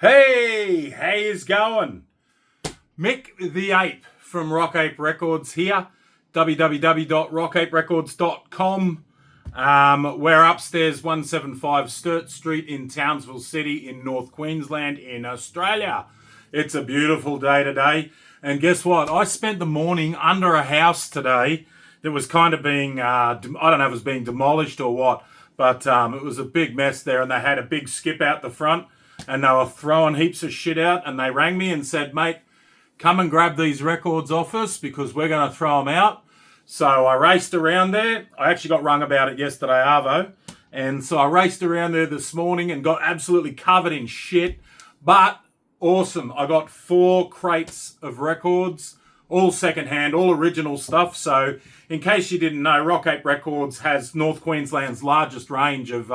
Hey, how's going? Mick the Ape from Rock Ape Records here, www.rockaperecords.com. We're upstairs 175 Sturt Street in Townsville City in North Queensland in Australia. It's a beautiful day today. And guess what? I spent the morning under a house today that was kind of being, I don't know if it was being demolished or what, but it was a big mess there, and they had a big skip out the front. And they were throwing heaps of shit out, and they rang me and said, mate, come and grab these records off us because we're going to throw them out. So I raced around there. I actually got rung about it yesterday, Arvo. And so I raced around there this morning and got absolutely covered in shit. But awesome. I got 4 crates of records, all secondhand, all original stuff. So in case you didn't know, Rock Ape Records has North Queensland's largest range of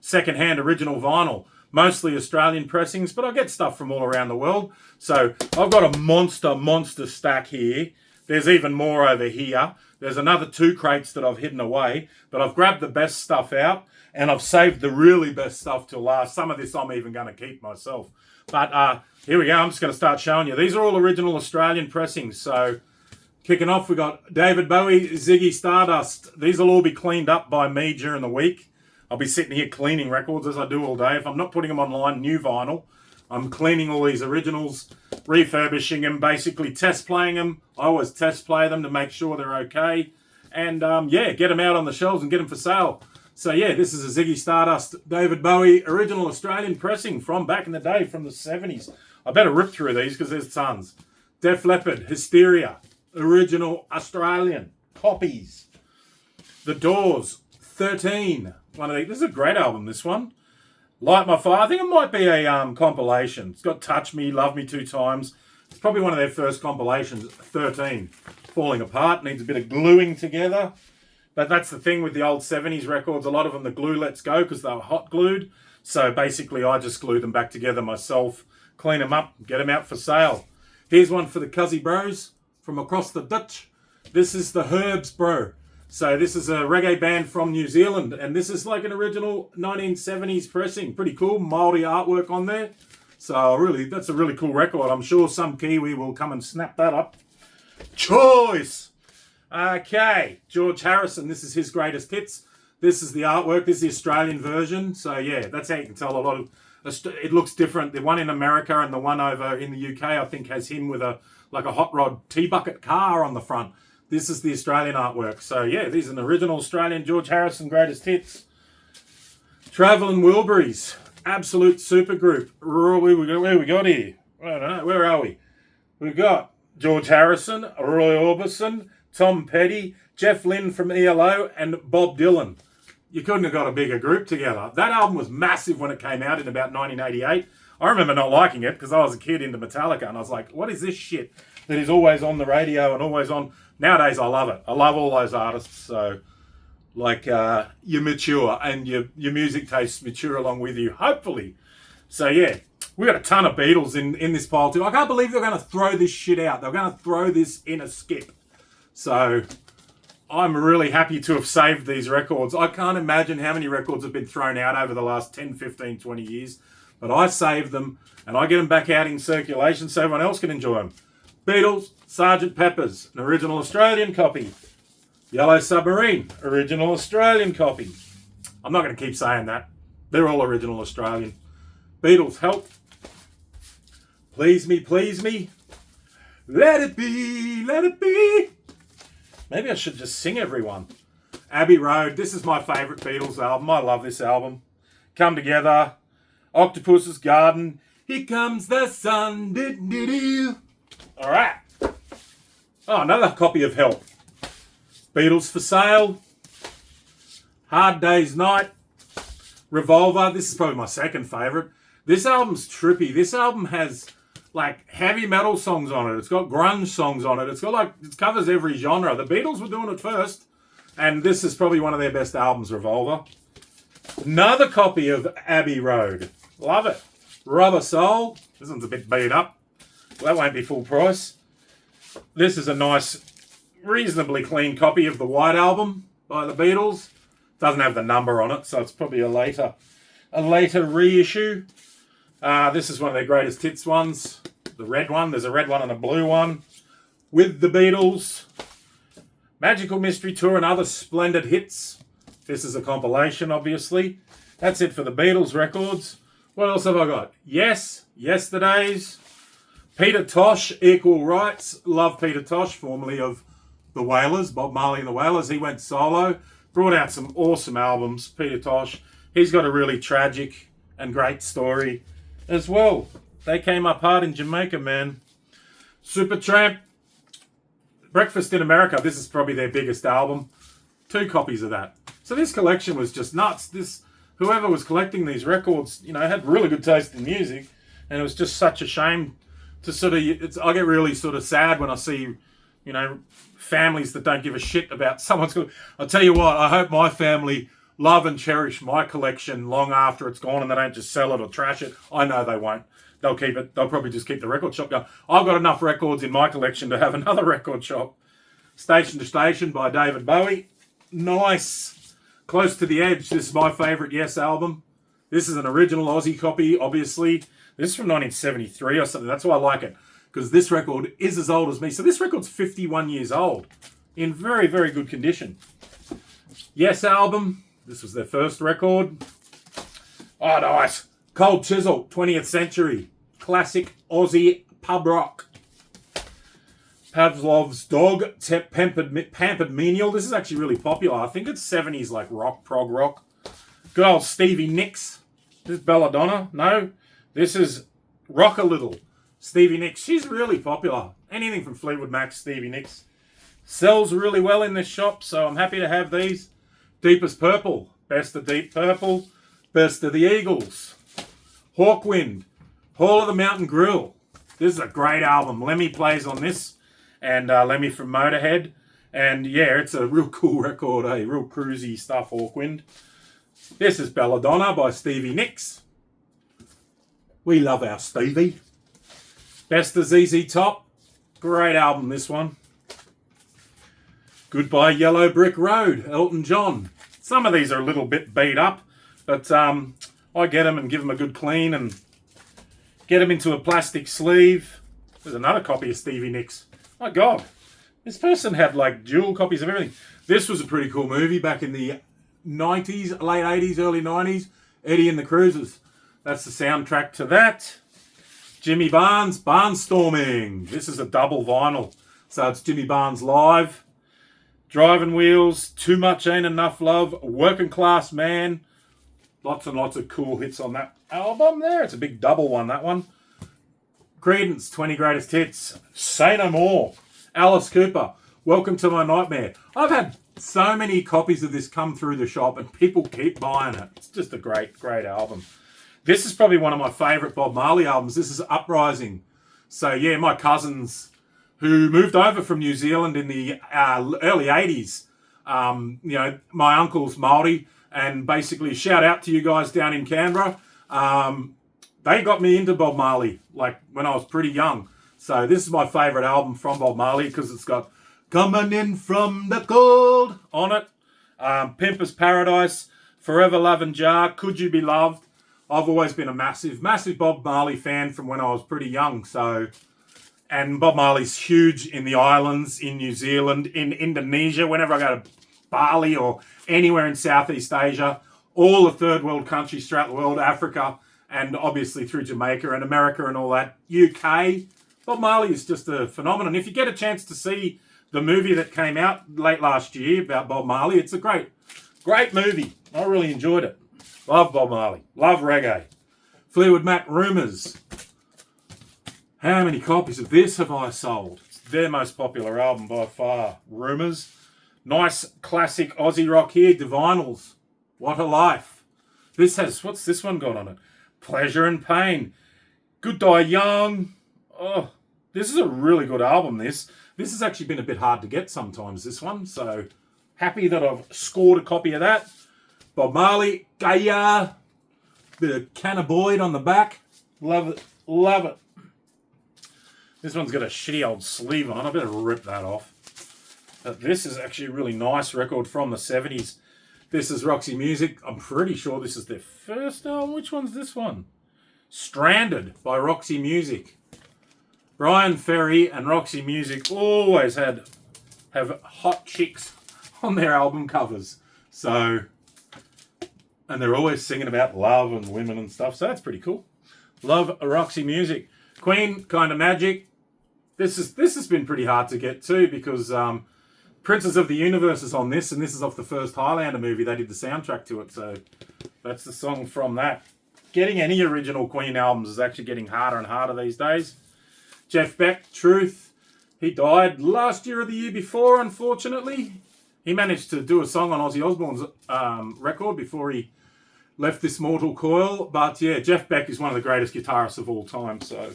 secondhand original vinyl. Mostly Australian pressings, but I get stuff from all around the world. So I've got a monster stack here. There's even more over here. There's another 2 crates that I've hidden away, but I've grabbed the best stuff out and I've saved the really best stuff till last. Some of this I'm even going to keep myself. But here we go. I'm just going to start showing you. These are all original Australian pressings. So kicking off, we got David Bowie, Ziggy Stardust. These will all be cleaned up by me during the week. I'll be sitting here cleaning records as I do all day. If I'm not putting them online, new vinyl, I'm cleaning all these originals, refurbishing them, basically test playing them. I always test play them to make sure they're okay. And get them out on the shelves and get them for sale. So yeah, this is a Ziggy Stardust David Bowie original Australian pressing from back in the day, from the 70s. I better rip through these because there's tons. Def Leppard, Hysteria, original Australian copies. The Doors, 13. One of these. This is a great album, this one. Light My Fire. I think it might be a compilation. It's got Touch Me, Love Me 2 Times. It's probably one of their first compilations. 13. Falling apart. Needs a bit of gluing together. But that's the thing with the old 70s records. A lot of them, the glue lets go because they were hot glued. So basically, I just glue them back together myself, clean them up, get them out for sale. Here's one for the Cuzzy Bros from across the Dutch. This is the Herbs Bro. So this is a reggae band from New Zealand, and this is like an original 1970s pressing. Pretty cool, Māori artwork on there. So really, that's a really cool record. I'm sure some Kiwi will come and snap that up. Choice! Okay, George Harrison, this is his greatest hits. This is the artwork, this is the Australian version. So yeah, that's how you can tell a lot of, it looks different. The one in America and the one over in the UK, I think, has him with a hot rod T-bucket car on the front. This is the Australian artwork. So, yeah, these are an original Australian George Harrison greatest hits. Travelling Wilburys, absolute supergroup. Where we got here? I don't know. Where are we? We've got George Harrison, Roy Orbison, Tom Petty, Jeff Lynne from ELO, and Bob Dylan. You couldn't have got a bigger group together. That album was massive when it came out in about 1988. I remember not liking it because I was a kid into Metallica, and I was like, what is this shit that is always on the radio and always on? Nowadays, I love it. I love all those artists. So, you mature and your music tastes mature along with you, hopefully. So, yeah, we got a ton of Beatles in this pile too. I can't believe they're going to throw this shit out. They're going to throw this in a skip. So, I'm really happy to have saved these records. I can't imagine how many records have been thrown out over the last 10, 15, 20 years. But I save them and I get them back out in circulation so everyone else can enjoy them. Beatles, Sgt. Pepper's, an original Australian copy. Yellow Submarine, original Australian copy. I'm not going to keep saying that. They're all original Australian. Beatles, Help. Please Me, Please Me. Let It Be, Let It Be. Maybe I should just sing everyone. Abbey Road, this is my favourite Beatles album. I love this album. Come Together. Octopus's Garden. Here Comes the Sun. All right. Oh, another copy of Help. Beatles for Sale. Hard Day's Night. Revolver. This is probably my second favourite. This album's trippy. This album has like heavy metal songs on it. It's got grunge songs on it. It's got it covers every genre. The Beatles were doing it first. And this is probably one of their best albums, Revolver. Another copy of Abbey Road. Love it. Rubber Soul. This one's a bit beat up. That won't be full price. This is a nice, reasonably clean copy of the White Album by the Beatles. Doesn't have the number on it, so it's probably a later reissue. This is one of their greatest hits ones. The red one. There's a red one and a blue one. With the Beatles. Magical Mystery Tour and other splendid hits. This is a compilation, obviously. That's it for the Beatles records. What else have I got? Yes, Yesterdays. Peter Tosh, Equal Rights. Love Peter Tosh, formerly of the Wailers, Bob Marley and the Wailers. He went solo. Brought out some awesome albums, Peter Tosh. He's got a really tragic and great story as well. They came up hard in Jamaica, man. Supertramp, Breakfast in America. This is probably their biggest album. 2 copies of that. So this collection was just nuts. Whoever was collecting these records, had really good taste in music, and it was just such a shame to I get really sort of sad when I see, families that don't give a shit about someone's. I'll tell you what, I hope my family love and cherish my collection long after it's gone, and they don't just sell it or trash it. I know they won't. They'll keep it. They'll probably just keep the record shop going. I've got enough records in my collection to have another record shop. Station to Station by David Bowie. Nice. Close to the Edge. This is my favourite Yes album. This is an original Aussie copy, obviously. This is from 1973 or something. That's why I like it, because this record is as old as me. So this record's 51 years old, in very, very good condition. Yes album. This was their first record. Oh, nice. Cold Chisel, 20th Century. Classic Aussie pub rock. Pavlov's Dog, Pampered Menial. This is actually really popular. I think it's 70s like rock, prog rock. Good old Stevie Nicks. This is Belladonna. No, this is Rock a Little. Stevie Nicks. She's really popular. Anything from Fleetwood Mac, Stevie Nicks. Sells really well in this shop, so I'm happy to have these. Deepest Purple. Best of Deep Purple. Best of the Eagles. Hawkwind. Hall of the Mountain Grill. This is a great album. Lemmy plays on this. And Lemmy from Motorhead. And yeah, it's a real cool record, real cruisy stuff, Hawkwind. This is Belladonna by Stevie Nicks. We love our Stevie. Best of ZZ Top. Great album, this one. Goodbye Yellow Brick Road, Elton John. Some of these are a little bit beat up, but I get them and give them a good clean and get them into a plastic sleeve. There's another copy of Stevie Nicks. My God, this person had like dual copies of everything. This was a pretty cool movie back in the 90s, late 80s, early 90s. Eddie and the Cruisers. That's the soundtrack to that. Jimmy Barnes, Barnstorming. This is a double vinyl. So it's Jimmy Barnes live. Driving Wheels, Too Much Ain't Enough Love, Working Class Man. Lots and lots of cool hits on that album there. It's a big double one, that one. Creedence, 20 Greatest Hits. Say No More. Alice Cooper, Welcome to My Nightmare. I've had so many copies of this come through the shop and people keep buying it. It's just a great, great album. This is probably one of my favourite Bob Marley albums. This is Uprising. So yeah, my cousins who moved over from New Zealand in the early 80s, my uncle's Māori, and basically shout out to you guys down in Canberra. They got me into Bob Marley, like when I was pretty young. So this is my favourite album from Bob Marley because it's got Coming In From the Cold on it. Pimper's Paradise, Forever Lovin' Jar, Could You Be Loved. I've always been a massive, massive Bob Marley fan from when I was pretty young. And Bob Marley's huge in the islands, in New Zealand, in Indonesia, whenever I go to Bali or anywhere in Southeast Asia, all the third world countries throughout the world, Africa, and obviously through Jamaica and America and all that, UK. Bob Marley is just a phenomenon. If you get a chance to see the movie that came out late last year about Bob Marley, it's a great, great movie. I really enjoyed it. Love Bob Marley. Love reggae. Fleetwood Mac, Rumours. How many copies of this have I sold? It's their most popular album by far. Rumours. Nice classic Aussie rock here. Divinals. What a Life. What's this one got on it? Pleasure and Pain. Good Die Young. Oh, this is a really good album, this. This has actually been a bit hard to get sometimes, this one. So happy that I've scored a copy of that. Bob Marley. Gaia. Bit of Cannabinoid on the back. Love it. Love it. This one's got a shitty old sleeve on. I better rip that off. But this is actually a really nice record from the 70s. This is Roxy Music. I'm pretty sure this is their first album. Which one's this one? Stranded by Roxy Music. Brian Ferry and Roxy Music always have hot chicks on their album covers. So, and they're always singing about love and women and stuff. So that's pretty cool. Love Roxy Music. Queen, Kind of Magic. This has been pretty hard to get to because Princes of the Universe is on this, and this is off the first Highlander movie. They did the soundtrack to it, so that's the song from that. Getting any original Queen albums is actually getting harder and harder these days. Jeff Beck, Truth. He died last year or the year before, unfortunately. He managed to do a song on Ozzy Osbourne's record before he left this mortal coil. But yeah, Jeff Beck is one of the greatest guitarists of all time, so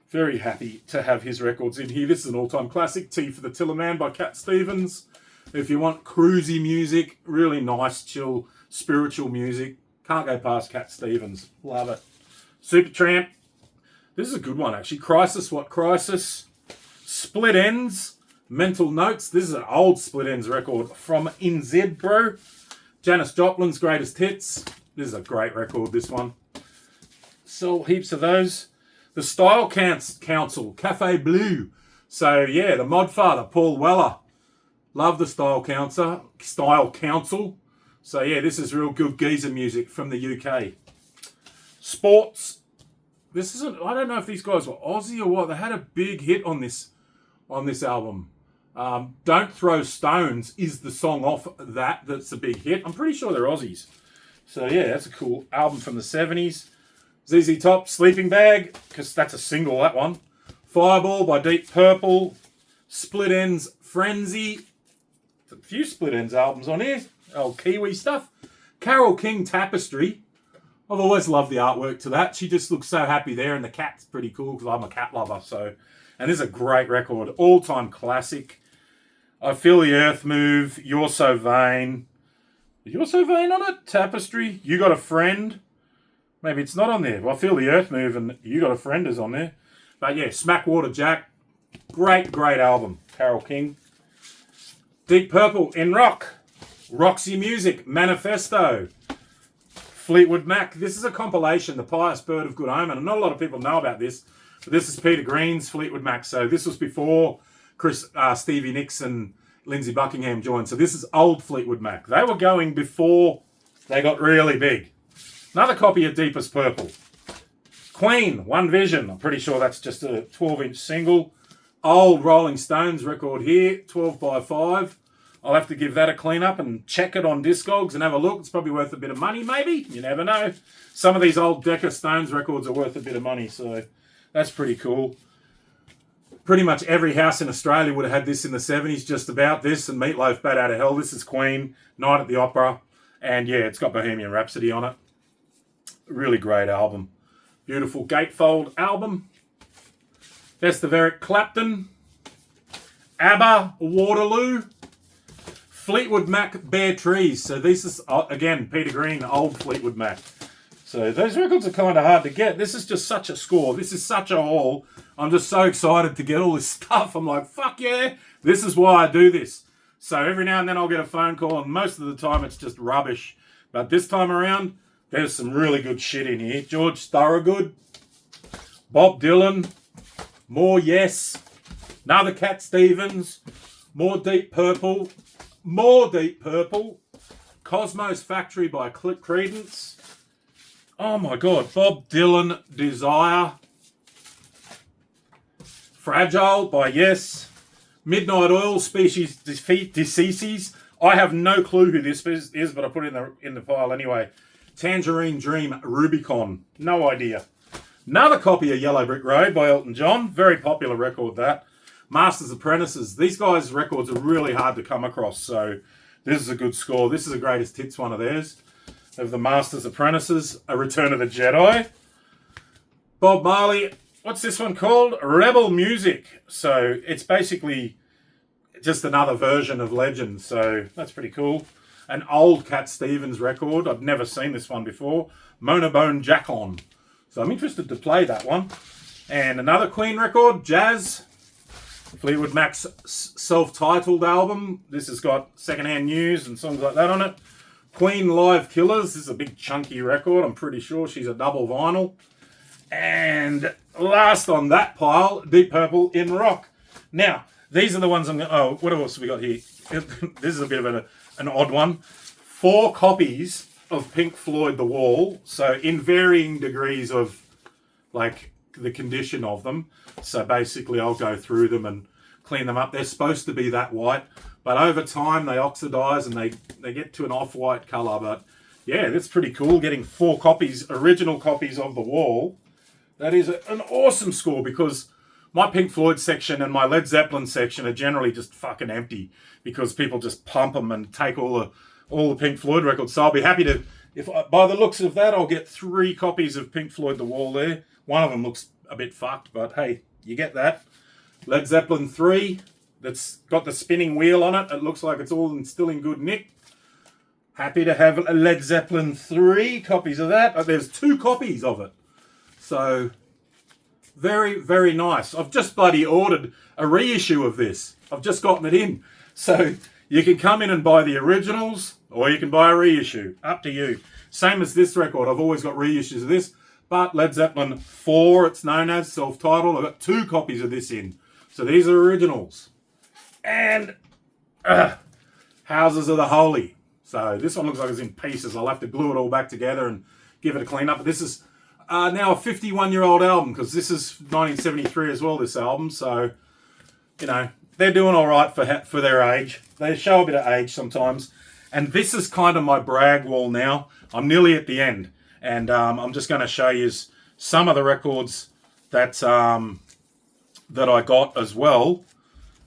very happy to have his records in here. This is an all-time classic, Tea for the Tillerman by Cat Stevens. If you want cruisy music, really nice, chill, spiritual music, can't go past Cat Stevens. Love it. Supertramp. This is a good one, actually. Crisis, What Crisis? Split Ends. Mental Notes. This is an old Split Ends record from NZ Pro. Janis Joplin's Greatest Hits. This is a great record, this one. Sold heaps of those. The Style Council, Cafe Blue. So, yeah, the Modfather, Paul Weller. Love the Style Council. So, yeah, this is real good geezer music from the UK. Sports. This isn't, I don't know if these guys were Aussie or what. They had a big hit on this album. Don't Throw Stones is the song off that's a big hit. I'm pretty sure they're Aussies. So, yeah, that's a cool album from the 70s. ZZ Top, Sleeping Bag, because that's a single, that one. Fireball by Deep Purple. Split Ends, Frenzy. A few Split Ends albums on here. Old Kiwi stuff. Carole King, Tapestry. I've always loved the artwork to that. She just looks so happy there, and the cat's pretty cool because I'm a cat lover. So, and this is a great record. All-time classic. I Feel the Earth Move. You're So Vain. You're So Vain on it? Tapestry. You Got a Friend. Maybe it's not on there. Well, I Feel the Earth Move and You Got a Friend is on there. But yeah, Smackwater Jack. Great, great album. Carole King. Deep Purple, In Rock. Roxy Music, Manifesto. Fleetwood Mac. This is a compilation, The Pious Bird of Good Omen. And not a lot of people know about this. But this is Peter Green's Fleetwood Mac. So this was before Stevie Nicks and Lindsey Buckingham joined. So this is old Fleetwood Mac. They were going before they got really big. Another copy of Deepest Purple. Queen, One Vision. I'm pretty sure that's just a 12-inch single. Old Rolling Stones record here, 12x5. I'll have to give that a clean up and check it on Discogs and have a look. It's probably worth a bit of money, maybe. You never know. Some of these old Decca Stones records are worth a bit of money, so that's pretty cool. Pretty much every house in Australia would have had this in the 70s, just about this, and Meatloaf, Bat Out of Hell. This is Queen, Night at the Opera. And yeah, it's got Bohemian Rhapsody on it. Really great album. Beautiful gatefold album. Best of Eric Clapton. ABBA, Waterloo. Fleetwood Mac, Bare Trees. So this is, again, Peter Green, old Fleetwood Mac. So those records are kind of hard to get. This is just such a score. This is such a haul. I'm just so excited to get all this stuff. I'm like, fuck yeah. This is why I do this. So every now and then I'll get a phone call, and most of the time it's just rubbish. But this time around, there's some really good shit in here. George Thorogood, Bob Dylan, more Yes, another Cat Stevens, more Deep Purple, Cosmo's Factory by Creedence. Oh my God, Bob Dylan, Desire, Fragile by Yes, Midnight Oil, Species Deceases. I have no clue who this is, but I put it in the file anyway. Tangerine Dream, Rubicon. No idea. Another copy of Yellow Brick Road by Elton John. Very popular record, that. Masters Apprentices. These guys' records are really hard to come across, so this is a good score. This is the greatest hits one of theirs. Of the Masters Apprentices. A Return of the Jedi. Bob Marley. What's this one called? Rebel Music. So it's basically just another version of Legend, so that's pretty cool. An old Cat Stevens record. I've never seen this one before. Monobone Jack-On. So I'm interested to play that one. And another Queen record, Jazz. Fleetwood Mac's self-titled album. This has got Secondhand News and songs like that on it. Queen Live Killers. This is a big chunky record. I'm pretty sure she's a double vinyl. And last on that pile, Deep Purple in Rock. Now, these are the ones I'm going to... Oh, what else have we got here? This is a bit of an odd one. 4 copies of Pink Floyd The Wall. So in varying degrees of, like, the condition of them. So basically I'll go through them and clean them up. They're supposed to be that white. But over time they oxidize and they get to an off-white colour. But yeah, that's pretty cool. Getting 4 copies, original copies of The Wall. That is an awesome score because my Pink Floyd section and my Led Zeppelin section are generally just fucking empty because people just pump them and take all the Pink Floyd records. So I'll be happy to, by the looks of that, I'll get 3 copies of Pink Floyd The Wall there. One of them looks a bit fucked, but hey, you get that. Led Zeppelin 3, that's got the spinning wheel on it. It looks like it's still in good nick. Happy to have a Led Zeppelin 3 copies of that. There's 2 copies of it. So, very, very nice. I've just bloody ordered a reissue of this. I've just gotten it in. So, you can come in and buy the originals, or you can buy a reissue. Up to you. Same as this record. I've always got reissues of this. But Led Zeppelin 4, it's known as, self-titled. I've got 2 copies of this in. So, these are originals. And, Houses of the Holy. So, this one looks like it's in pieces. I'll have to glue it all back together and give it a clean up. But this is... now a 51-year-old album, because this is 1973 as well, this album. So, you know, they're doing all right for their age. They show a bit of age sometimes. And this is kind of my brag wall now. I'm nearly at the end. And I'm just going to show you some of the records that I got as well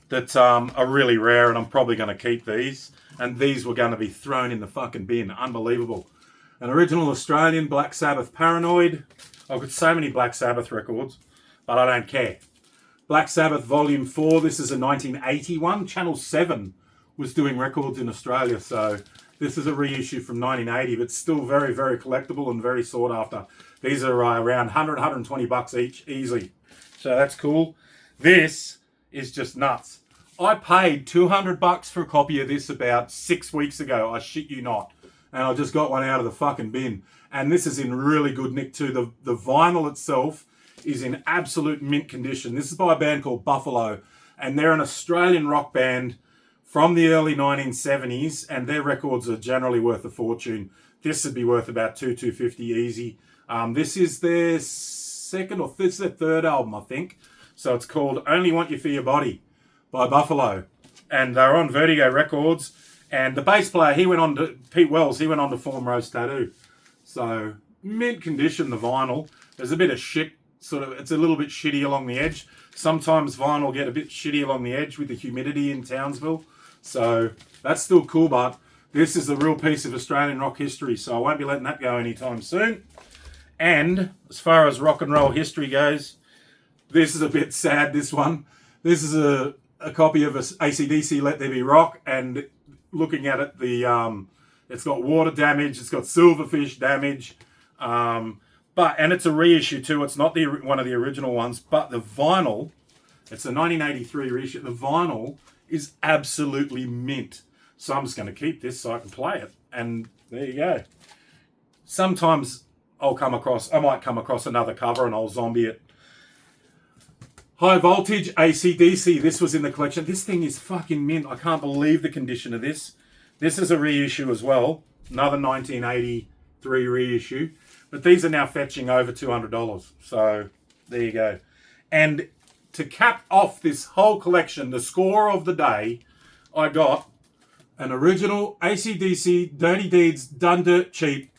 that are really rare, and I'm probably going to keep these. And these were going to be thrown in the fucking bin. Unbelievable. An original Australian Black Sabbath Paranoid. I've got so many Black Sabbath records, but I don't care. Black Sabbath Volume 4. This is a 1981. Channel 7 was doing records in Australia, so this is a reissue from 1980, but still very, very collectible and very sought after. These are around 100, 120 bucks each, easily. So that's cool. This is just nuts. I paid 200 bucks for a copy of this about 6 weeks ago. I shit you not. And I just got one out of the fucking bin. And this is in really good nick too. The vinyl itself is in absolute mint condition. This is by a band called Buffalo. And they're an Australian rock band from the early 1970s. And their records are generally worth a fortune. This would be worth about $250 easy. This is their third album, I think. So it's called Only Want You For Your Body by Buffalo. And they're on Vertigo Records. And the bass player, Pete Wells, he went on to form Rose Tattoo. So, mint condition, the vinyl. There's a bit of shit, it's a little bit shitty along the edge. Sometimes vinyl get a bit shitty along the edge with the humidity in Townsville. So, that's still cool, but this is a real piece of Australian rock history. So, I won't be letting that go anytime soon. And, as far as rock and roll history goes, this is a bit sad, this one. This is a copy of AC/DC Let There Be Rock, and looking at it, it's got water damage, it's got silverfish damage, and it's a reissue too. It's not one of the original ones, but the vinyl, it's a 1983 reissue. The vinyl is absolutely mint. So I'm just going to keep this so I can play it, and there you go. Sometimes I might come across another cover and I'll zombie it. High Voltage, AC/DC. This was in the collection. This thing is fucking mint. I can't believe the condition of this. This is a reissue as well. Another 1983 reissue. But these are now fetching over $200. So, there you go. And to cap off this whole collection, the score of the day, I got an original AC/DC Dirty Deeds Done Dirt Cheap.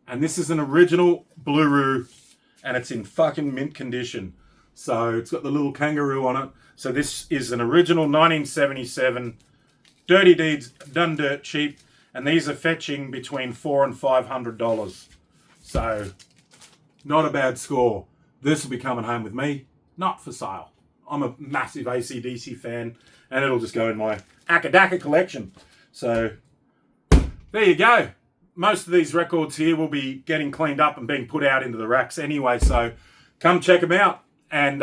And this is an original Blu-ray. And it's in fucking mint condition. So it's got the little kangaroo on it. So this is an original 1977 Dirty Deeds Done Dirt Cheap. And these are fetching between $400 and $500. So not a bad score. This will be coming home with me. Not for sale. I'm a massive AC/DC fan. And it'll just go in my Akadaka collection. So there you go. Most of these records here will be getting cleaned up and being put out into the racks anyway. So come check them out. And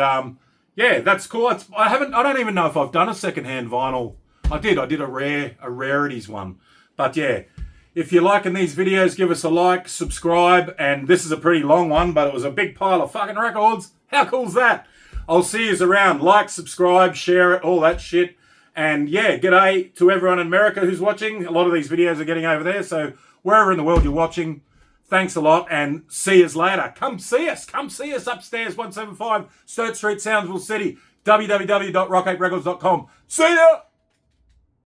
yeah, that's cool. I don't even know if I've done a secondhand vinyl. I did a rarities one. But yeah, If you're liking these videos, give us a like, subscribe, and this is a pretty long one, but it was a big pile of fucking records. How cool's that? I'll see yous around. Like, subscribe, share it, all that shit. And yeah, g'day to everyone in America who's watching. A lot of these videos are getting over there, so wherever in the world you're watching, thanks a lot, and see us later. Come see us. Come see us upstairs, 175 Sturt Street, Townsville City, www.rockaperecords.com. See ya!